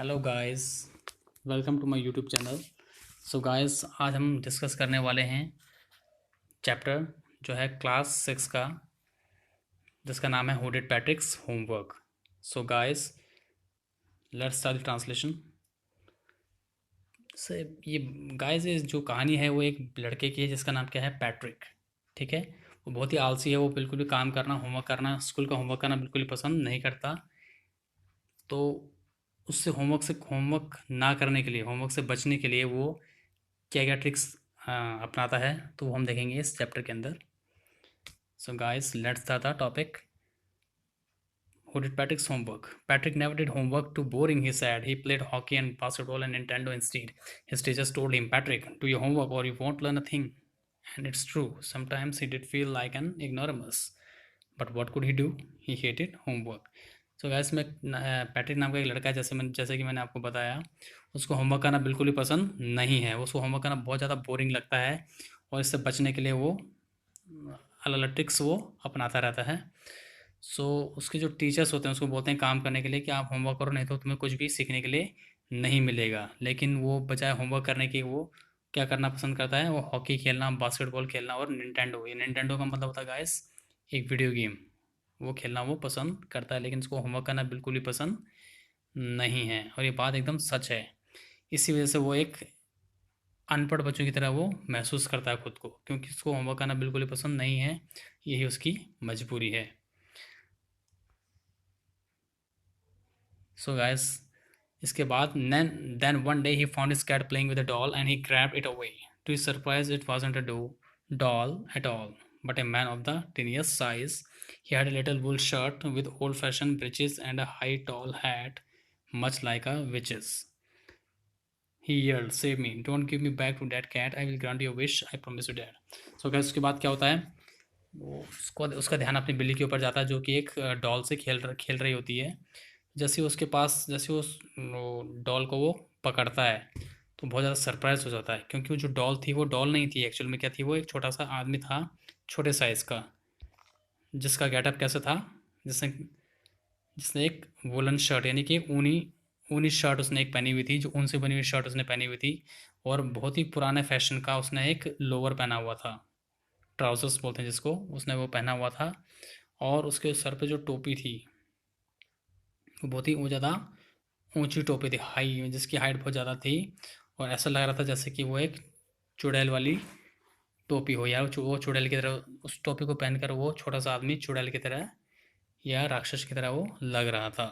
Hello guys, welcome to my YouTube channel. So guys, आज हम discuss करने वाले हैं चैप्टर जो है क्लास 6 का, जिसका नाम है who did पैट्रिक्स homework. So guys, let's start the translation से। ये गाइस, ये जो कहानी है वो एक लड़के की है जिसका नाम क्या है, पैट्रिक। ठीक है। वो बहुत ही आलसी है, वो बिल्कुल भी काम करना, होमवर्क करना, स्कूल का होमवर्क करना बिल्कुल ही पसंद नहीं करता। तो उससे होमवर्क ना करने के लिए, होमवर्क से बचने के लिए वो क्या क्या ट्रिक्स अपनाता है, तो वो हम देखेंगे इस चैप्टर के अंदर। So guys, let's start the topic. Who did Patrick's homework? Patrick never did homework. Too boring, he said. He played hockey and basketball and Nintendo instead. His teachers told him, Patrick, do your homework or you won't learn a thing. And it's true. Sometimes he did feel like an ignoramus. But what could he do? He hated homework. So gas, मैं Patrick नाम का एक लड़का है, जैसे कि मैंने आपको बताया, उसको होमवर्क करना बिल्कुल ही पसंद नहीं है। उसको होमवर्क करना बहुत ज़्यादा बोरिंग लगता है और इससे बचने के लिए वो अलग अलग ट्रिक्स वो अपनाता रहता है। सो उसके जो टीचर्स होते हैं उसको बोलते हैं काम करने के लिए कि आप होमवर्क करो, नहीं तो तुम्हें कुछ भी सीखने के लिए नहीं मिलेगा। लेकिन वो बजाय होमवर्क करने के वो क्या करना पसंद करता है, वो हॉकी खेलना, बास्केटबॉल खेलना और निंटेंडो। ये निंटेंडो का मतलब होता है गाइस एक वीडियो गेम, वो खेलना वो पसंद करता है, लेकिन उसको होमवर्क करना बिल्कुल ही पसंद नहीं है। और ये बात एकदम सच है। इसी वजह से वो एक अनपढ़ बच्चों की तरह वो महसूस करता है खुद को, क्योंकि उसको होमवर्क करना बिल्कुल ही पसंद नहीं है। यही उसकी मजबूरी है। सो गाइस, इसके बाद then one day he found his cat playing with a doll and he grabbed it away. To his surprise it wasn't a doll at all but a man of the tiniest size. He had a little wool shirt with old-fashioned breeches and a high tall hat, much like a witch's. He yelled, "Save me! Don't give me back to that cat. I will grant your wish. I promise you that." So guys, उसके बाद क्या होता है, वो उसको उसका ध्यान अपनी बिल्ली के ऊपर जाता है, जो कि एक डॉल से खेल रही होती है। जैसे उस डॉल को वो पकड़ता है तो बहुत ज़्यादा सरप्राइज हो जाता है, क्योंकि वो जो डॉल थी वो डॉल नहीं थी। एक्चुअल में क्या थी, वो एक छोटा सा आदमी था, छोटे साइज़ का, जिसका गेटअप कैसा था, जिसने जिसने एक वुलन शर्ट यानी कि ऊनी ऊनी शर्ट उसने एक पहनी हुई थी, जो ऊन से बनी हुई शर्ट उसने पहनी हुई थी। और बहुत ही पुराने फैशन का उसने एक लोअर पहना हुआ था, ट्राउजर्स बोलते हैं जिसको, उसने वो पहना हुआ था। और उसके सर पे जो टोपी थी वो बहुत ही ज़्यादा ऊंची टोपी थी, हाई, जिसकी हाइट बहुत ज़्यादा थी। और ऐसा लग रहा था जैसे कि वो एक चुड़ैल वाली टोपी हो, या वो चुड़ैल की तरह, उस टोपी को पहनकर वो छोटा सा आदमी चुड़ैल की तरह या राक्षस की तरह वो लग रहा था।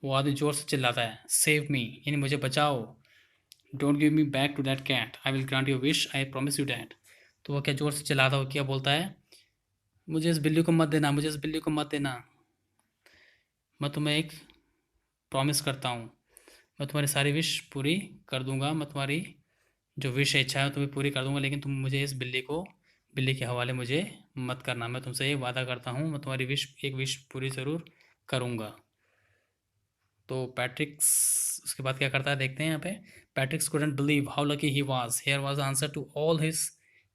वो आदमी जोर से चिल्लाता है, सेव मी, यानी मुझे बचाओ। Don't give me back to that cat, I will grant your wish, I promise you that. तो वो क्या जोर से चिल्लाता, वो क्या बोलता है, मुझे इस बिल्ली को मत देना, मुझे इस बिल्ली को मत देना। मैं तुम्हें एक प्रॉमिस करता हूँ, मैं तुम्हारी सारी विश पूरी कर दूंगा, मैं तुम्हारी जो विश है, इच्छा है, तुम्हें पूरी कर दूंगा, लेकिन तुम मुझे इस बिल्ली के हवाले मुझे मत करना। मैं तुमसे ये वादा करता हूँ, मैं तुम्हारी एक विश पूरी ज़रूर करूँगा। तो पैट्रिक्स उसके बाद क्या करता है, देखते हैं यहाँ पे। पैट्रिक्स couldn't believe how lucky he was. Here was the answer to all his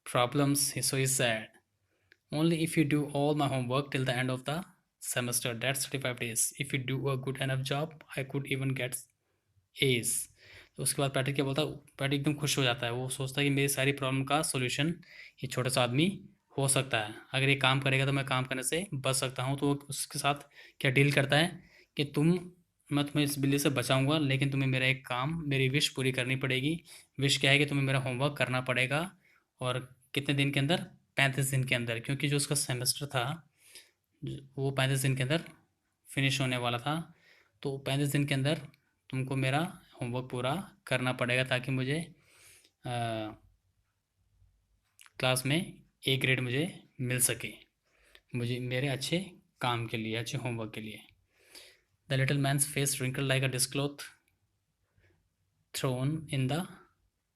problems. So he said, only if you do all my homework till the end of the semester, that's 35 days. If you do a good enough job, I could even get A's. तो उसके बाद Patrick क्या बोलता है, Patrick एकदम खुश हो जाता है। वो सोचता है कि मेरी सारी प्रॉब्लम का सोल्यूशन ये छोटा सा आदमी हो सकता है। अगर ये काम करेगा तो मैं काम करने से बच सकता हूँ। तो वो उसके साथ क्या डील करता है कि मैं तुम्हें इस बिल्ली से बचाऊंगा, लेकिन तुम्हें मेरा एक काम, मेरी विश पूरी करनी पड़ेगी। विश क्या है कि तुम्हें मेरा होमवर्क करना पड़ेगा। और कितने दिन के अंदर, 35 दिन के अंदर, क्योंकि जो उसका सेमेस्टर था वो 35 दिन के अंदर फिनिश होने वाला था। तो 35 दिन के अंदर तुमको मेरा होमवर्क पूरा करना पड़ेगा, ताकि मुझे क्लास में ए ग्रेड मुझे मिल सके, मुझे मेरे अच्छे काम के लिए, अच्छे होमवर्क के लिए। The little man's face wrinkled like a dishcloth thrown in the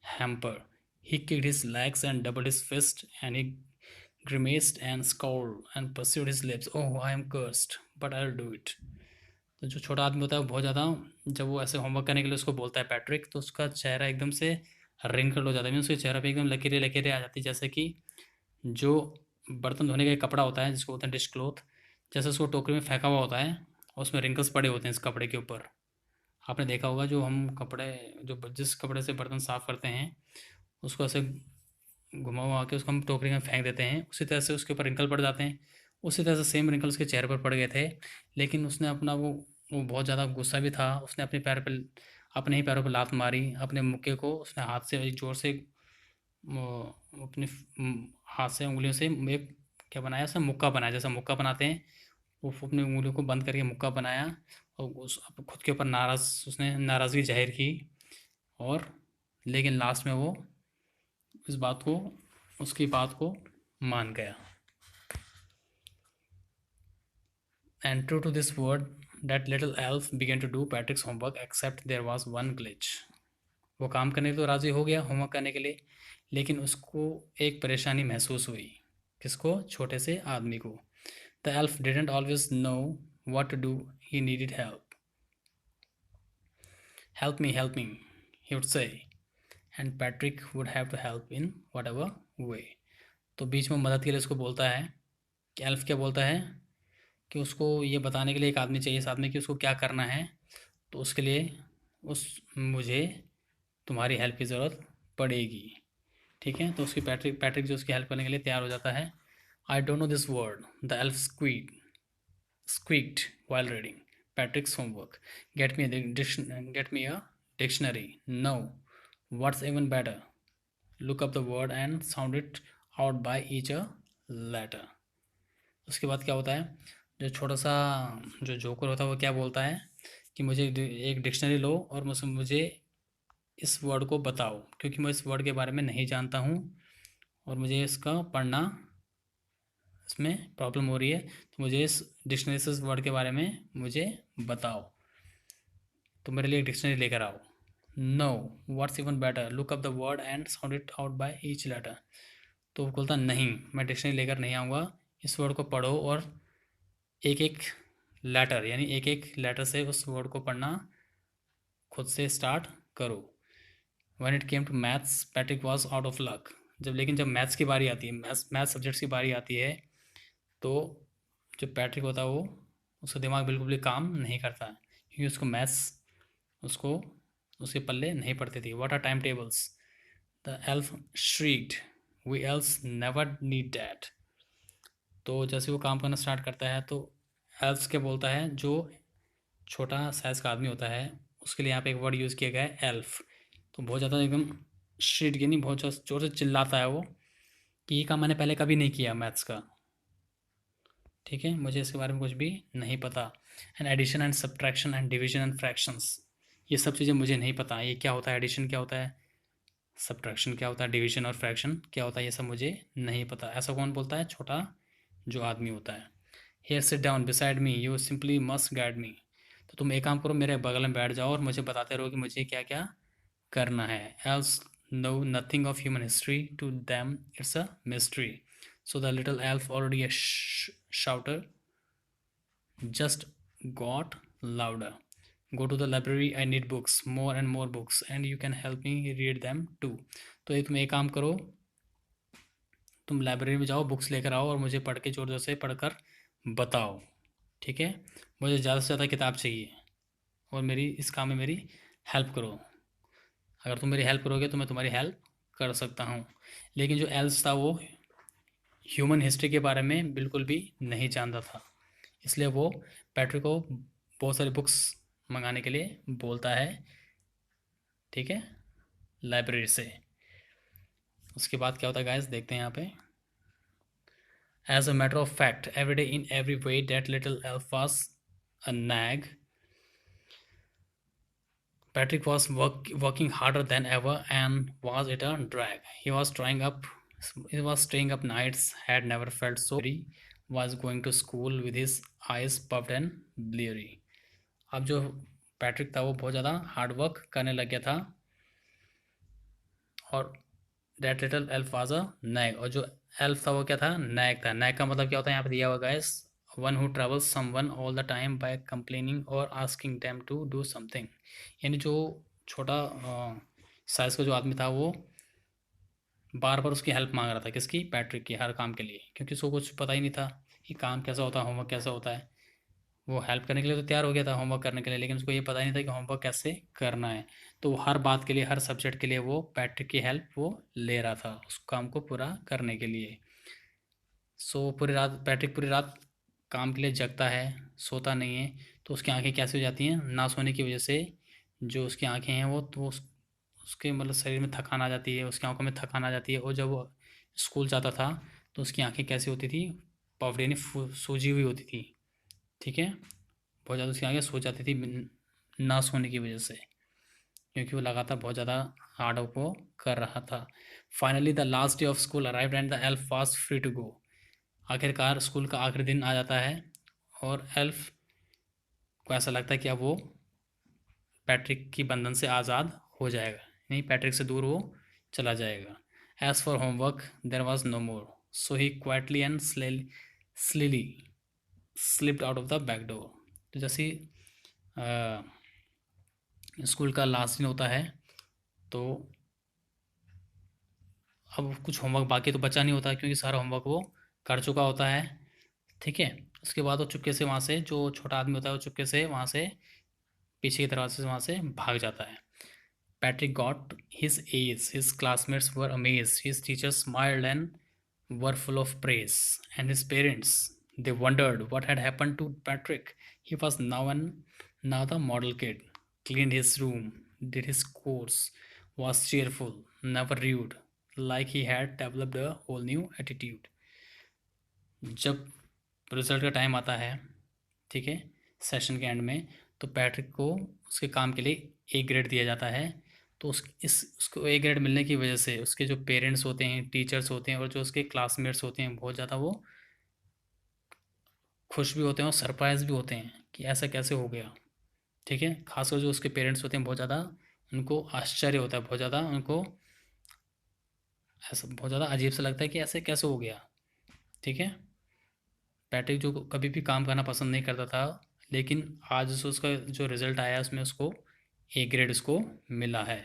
hamper. He kicked his legs and doubled his fist, and he grimaced and scowled and pursued his lips. Oh, I am cursed, but I'll do it. तो जो छोटा आदमी होता है वो बहुत ज़्यादा, जब वो ऐसे होमवर्क करने के लिए उसको बोलता है पैट्रिक, तो उसका चेहरा एकदम से रिंकल हो जाता है। उसके चेहरे पे एकदम लकीरें लकीरें आ जाती है, जैसे कि जो बर्तन धोने का एक कपड़ा होता है जिसको बोलते हैं डिश क्लोथ, जैसे उसको टोकरी में फेंका हुआ होता है और उसमें रिंकल्स पड़े होते हैं इस कपड़े के ऊपर। आपने देखा होगा जो हम कपड़े, जो जिस कपड़े से बर्तन साफ़ करते हैं उसको ऐसे घुमा हुआ के उसको हम टोकरी में फेंक देते हैं, उसी तरह से उसके ऊपर रिंकल पड़ जाते हैं। उसी तरह से सेम रिंकल उसके चेहरे पर पड़ गए थे। लेकिन उसने अपना वो बहुत ज़्यादा गुस्सा भी था, उसने अपने ही पैरों पर लात मारी, अपने मुक्के को उसने हाथ से एक ज़ोर से अपने हाथ से उंगलियों से एक क्या बनाया, उसने मुक्का बनाया, जैसा मुक्का बनाते हैं वो अपनी उंगलियों को बंद करके मुक्का बनाया। और उस खुद के ऊपर उसने नाराज़गी जाहिर की। और लेकिन लास्ट में वो इस बात को उसकी बात को मान गया। And true to this word, that little elf began to do Patrick's homework except there was one glitch. वो काम करने तो राज़ी हो गया होमवर्क करने के लिए, लेकिन उसको एक परेशानी महसूस हुई। किसको? छोटे से आदमी को। The elf didn't always know what to do. He needed help. Help me, he would say. And Patrick would have to help in whatever way. तो बीच में मदद के लिए उसको बोलता है कि एल्फ क्या बोलता है कि उसको ये बताने के लिए एक आदमी चाहिए साथ में कि उसको क्या करना है। तो उसके लिए उस मुझे तुम्हारी हेल्प की ज़रूरत पड़ेगी। ठीक है, तो उसकी पैट्रिक पैट्रिक जो उसकी हेल्प करने के लिए तैयार हो जाता है। I don't know this word, the elf squeaked while reading Patrick's homework. Get me a dictionary. No. What's even better? Look up the word and sound it out by each a letter. उसके बाद क्या होता है, जो छोटा सा जो joker होता है वो क्या बोलता है कि मुझे एक डिक्शनरी लो और मुझे इस वर्ड को बताओ, क्योंकि मैं इस वर्ड के बारे में नहीं जानता हूँ और मुझे इसका पढ़ना, इसमें प्रॉब्लम हो रही है, तो मुझे इस डिक्शनरी से इस वर्ड के बारे में मुझे बताओ, तो मेरे लिए एक डिक्शनरी लेकर आओ। No, what's even better, look up the word and sound it out by each letter. तो वो बोलता नहीं, मैं डिक्शनरी लेकर नहीं आऊँगा, इस वर्ड को पढ़ो और एक एक लेटर, यानी एक एक लेटर से उस वर्ड को पढ़ना खुद से स्टार्ट करो। When it came to maths Patrick was out of luck. जब मैथ्स की बारी आती है, मैथ्स सब्जेक्ट्स की बारी आती है, तो जो पैट्रिक होता है वो, उसका दिमाग बिल्कुल भी काम नहीं करता है, क्योंकि उसको मैथ्स उसको उसके पल्ले नहीं पड़ती थी। What are time tables, the elf shrieked, we else never need that. तो जैसे वो काम करना स्टार्ट करता है तो एल्फ्स क्या बोलता है, जो छोटा साइज़ का आदमी होता है उसके लिए यहाँ पे एक वर्ड यूज़ किया गया है एल्फ। तो बहुत ज़्यादा एकदम श्रीड यानी बहुत जोर से चिल्लाता है वो कि ये काम मैंने पहले कभी नहीं किया मैथ्स का। ठीक है, मुझे इसके बारे में कुछ भी नहीं पता। And addition and subtraction and division and fractions, ये सब चीज़ें मुझे नहीं पता। ये क्या होता है, एडिशन क्या होता है, सब्ट्रैक्शन क्या होता है, डिवीजन और फ्रैक्शन क्या होता है, ये सब मुझे नहीं पता। ऐसा कौन बोलता है? छोटा जो आदमी होता है। Here sit down beside me, you simply must guide me. तो तुम एक काम करो, मेरे बगल में बैठ जाओ और मुझे बताते रहो कि मुझे क्या क्या करना है। Elves know nothing of human history, to them it's a mystery. So the little elf already a shouter just got louder. Go to the library, I need books, more and more books, and you can help me read them too. तो तुम एक काम करो, तुम library में जाओ, books लेकर आओ और मुझे पढ़ के जोर जोर से पढ़कर बताओ। ठीक है, मुझे ज़्यादा से ज़्यादा किताब चाहिए और मेरी इस काम में मेरी हेल्प करो। अगर तुम मेरी हेल्प करोगे तो मैं तुम्हारी हेल्प कर सकता हूँ। लेकिन जो एल्स था वो ह्यूमन हिस्ट्री के बारे में बिल्कुल भी नहीं जानता था, इसलिए वो पैट्रिक को बहुत सारी बुक्स मंगाने के लिए बोलता है। ठीक है, लाइब्रेरी से। उसके बाद क्या होता है गाइस, देखते हैं यहाँ पे। As a matter of fact, every day in every way that little elf was a nag, Patrick was working harder than ever and was it a drag. He was staying up nights, had never felt so weary, was going to school with his eyes puffed and bleary. अब जो Patrick था वो बहुत ज़्यादा hard work करने लग गया था। और that little elf was a nag, और जो एल्फ था वो क्या था? नैग था। नैग का मतलब क्या होता है यहाँ पे दिया हुआ guys, one who travels someone all the time by complaining और asking them to do something. यानी जो छोटा साइज़ का जो आदमी था वो बार बार उसकी हेल्प मांग रहा था, किसकी? पैट्रिक की, हर काम के लिए, क्योंकि उसको कुछ पता ही नहीं था कि काम कैसा होता है, होमवर्क कैसा होता है। वो हेल्प करने के लिए तो तैयार हो गया था होमवर्क करने के लिए, लेकिन उसको ये पता नहीं था कि होमवर्क कैसे करना है। तो वो हर बात के लिए, हर सब्जेक्ट के लिए वो पैट्रिक की हेल्प वो ले रहा था उस काम को पूरा करने के लिए। सो पूरी रात पैट्रिक पूरी रात काम के लिए जगता है, सोता नहीं है। तो उसकी आंखें कैसे हो जाती हैं, ना सोने की वजह से जो उसकी आंखें हैं वो तो उसके मतलब शरीर में थकान आ जाती है, उसकी आंखों में थकान आ जाती है। और जब वो स्कूल जाता था तो उसकी आंखें कैसी होती थी, पफ्ड यानी सूजी हुई होती थी। ठीक है, बहुत ज़्यादा उसकी आंखें सो जाती थी ना सोने की वजह से, क्योंकि वो लगातार बहुत ज़्यादा हार्ड वर्क वो कर रहा था। Finally the last day of school arrived and the elf was free to go. आखिरकार स्कूल का आखिरी दिन आ जाता है और एल्फ को ऐसा लगता है कि अब वो पैट्रिक की बंधन से आज़ाद हो जाएगा, नहीं पैट्रिक से दूर वो चला जाएगा। As for homework there was no more, so he quietly and slyly slipped out of the back door. तो जैसे स्कूल का लास्ट दिन होता है तो अब कुछ होमवर्क बाकी तो बचा नहीं होता, क्योंकि सारा होमवर्क वो कर चुका होता है। ठीक है, उसके बाद वो चुपके से वहाँ से, जो छोटा आदमी होता है वो चुपके से वहाँ से पीछे के दरवाजे से वहाँ से भाग जाता है। Patrick got his age, his classmates were amazed, his teachers smiled and were full of praise, and his parents, they wondered what had happened to Patrick. He was now the model kid, cleaned his room, did his course, was cheerful, never rude, like he had developed a whole new attitude. जब result का time आता है, ठीक है, session के and में, तो Patrick को उसके काम के लिए ए ग्रेड दिया जाता है। तो उसको ए ग्रेड मिलने की वजह से उसके जो पेरेंट्स होते हैं, टीचर्स होते हैं और जो उसके क्लासमेट्स होते हैं, बहुत ज़्यादा वो खुश भी होते हैं और सरप्राइज भी होते हैं कि ऐसा कैसे हो गया। ठीक है, खासकर जो उसके पेरेंट्स होते हैं बहुत ज़्यादा उनको आश्चर्य होता है, बहुत ज़्यादा उनको ऐसा बहुत ज़्यादा अजीब सा लगता है कि ऐसे कैसे हो गया। ठीक है, पैट्रिक जो कभी भी काम करना पसंद नहीं करता था, लेकिन आज उसका जो रिज़ल्ट आया उसमें उसको ए ग्रेड उसको मिला है।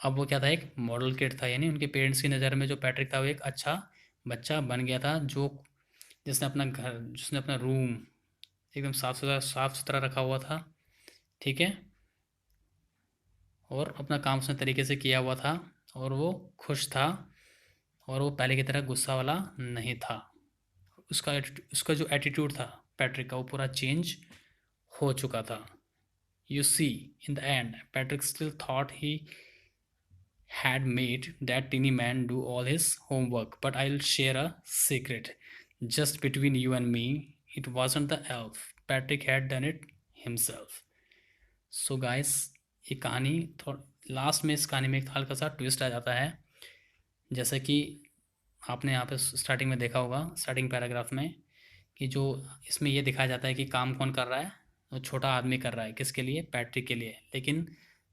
अब वो क्या था, एक मॉडल किड था, यानी उनके पेरेंट्स की नज़र में जो पैट्रिक था वो एक अच्छा बच्चा बन गया था, जो जिसने अपना रूम एकदम साफ सुथरा रखा हुआ था। ठीक है, और अपना काम उसने तरीके से किया हुआ था और वो खुश था, और वो पहले की तरह गुस्सा वाला नहीं था। उसका जो एटीट्यूड था पैट्रिक का, वो पूरा चेंज हो चुका था। You see, in the end Patrick still thought he had made that teeny man do all his homework, but I'll share a secret. Just between you and me, it wasn't the elf. Patrick had done it himself. So guys, ये कहानी थोड़ा last में, इस कहानी में एक हल्का सा ट्विस्ट आ जाता है। जैसे कि आपने यहाँ पे स्टार्टिंग में देखा होगा, स्टार्टिंग पैराग्राफ में, कि जो इसमें ये दिखाया जाता है कि काम कौन कर रहा है, वो छोटा आदमी कर रहा है, किसके लिए, पैट्रिक के लिए। लेकिन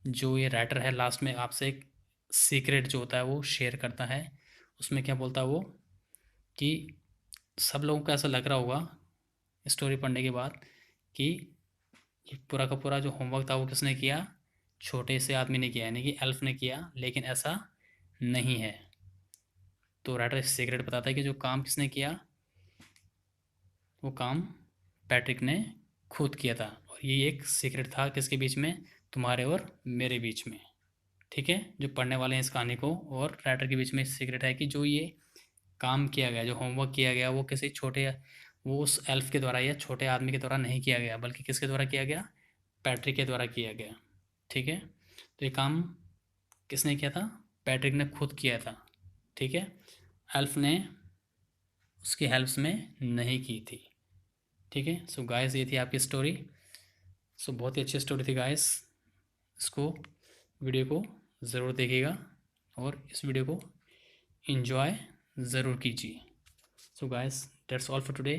जो ये राइटर है लास्ट में आपसे एक सीक्रेट जो होता है वो शेयर करता है। उसमें क्या बोलता है वो, कि सब लोगों को ऐसा लग रहा होगा स्टोरी पढ़ने के बाद कि ये पूरा का पूरा जो होमवर्क था वो किसने किया, छोटे से आदमी ने किया, यानी कि एल्फ ने किया, लेकिन ऐसा नहीं है। तो राइटर सीक्रेट बताता है कि जो काम किसने किया, वो काम पैट्रिक ने खुद किया था। और ये एक सीक्रेट था किसके बीच में, तुम्हारे और मेरे बीच में। ठीक है, जो पढ़ने वाले हैं इस कहानी को और राइटर के बीच में सीक्रेट है कि जो ये काम किया गया, जो होमवर्क किया गया, वो किसी छोटे, वो उस एल्फ के द्वारा या छोटे आदमी के द्वारा नहीं किया गया, बल्कि किसके द्वारा किया गया, पैट्रिक के द्वारा किया गया। ठीक है, तो ये काम किसने किया था, पैट्रिक ने खुद किया था। ठीक है, एल्फ ने उसकी हेल्प्स में नहीं की थी। ठीक है, सो गाइस ये थी आपकी स्टोरी। सो बहुत ही अच्छी स्टोरी थी गाइस, इसको वीडियो को ज़रूर देखिएगा और इस वीडियो को इन्जॉय ज़रूर कीजिए। So guys that's all for today.